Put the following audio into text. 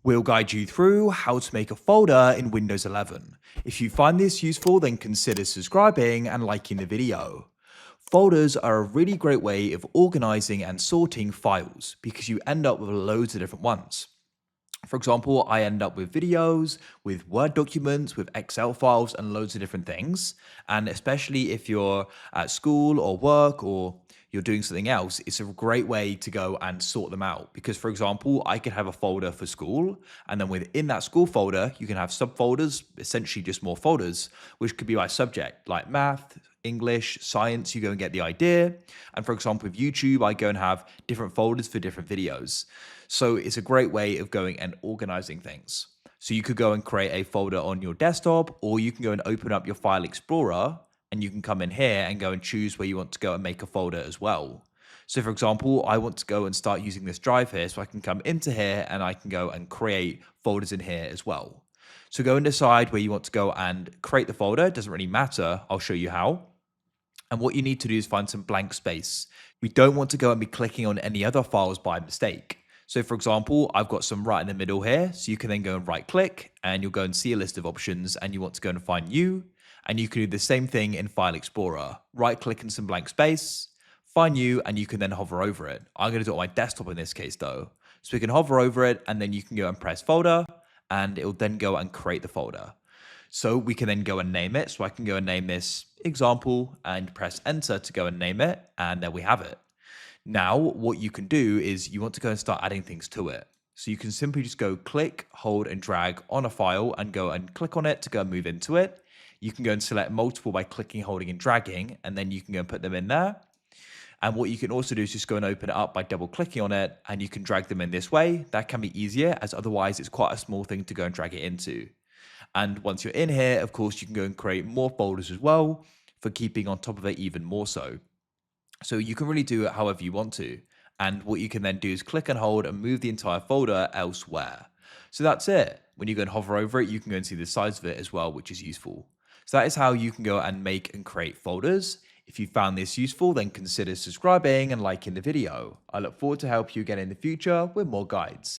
We'll guide you through how to make a folder in Windows 11. If you find this useful, then consider subscribing and liking the video. Folders are a really great way of organizing and sorting files because you end up with loads of different ones. For example, I end up with videos, with Word documents, with Excel files, and loads of different things. And especially if you're at school or work or you're doing something else, it's a great way to go and sort them out. Because, for example, I could have a folder for school, and then within that school folder, you can have subfolders, essentially just more folders, which could be by subject, like math, English, science, you go and get the idea. And for example, with YouTube, I go and have different folders for different videos. So it's a great way of going and organizing things. So you could go and create a folder on your desktop, or you can go and open up your file explorer and you can come in here and go and choose where you want to go and make a folder as well. So for example, I want to go and start using this drive here, so I can come into here and I can go and create folders in here as well. So go and decide where you want to go and create the folder. It doesn't really matter. I'll show you how. And what you need to do is find some blank space. We don't want to go and be clicking on any other files by mistake. So for example, I've got some right in the middle here. So you can then go and right click and you'll go and see a list of options and you want to go and find new. And you can do the same thing in File Explorer. Right click in some blank space, find new, and you can then hover over it. I'm going to do it on my desktop in this case though. So we can hover over it and then you can go and press folder and it'll then go and create the folder. So we can then go and name it. So I can go and name this example and press enter to go and name it. And there we have it. Now, what you can do is you want to go and start adding things to it. So you can simply just go click, hold and drag on a file and go and click on it to go and move into it. You can go and select multiple by clicking, holding and dragging, and then you can go and put them in there. And what you can also do is just go and open it up by double clicking on it and you can drag them in this way. That can be easier as otherwise it's quite a small thing to go and drag it into. And once you're in here, of course, you can go and create more folders as well for keeping on top of it even more so. So you can really do it however you want to. And what you can then do is click and hold and move the entire folder elsewhere. So that's it. When you go and hover over it, you can go and see the size of it as well, which is useful. So that is how you can go and make and create folders. If you found this useful, then consider subscribing and liking the video. I look forward to help you again in the future with more guides.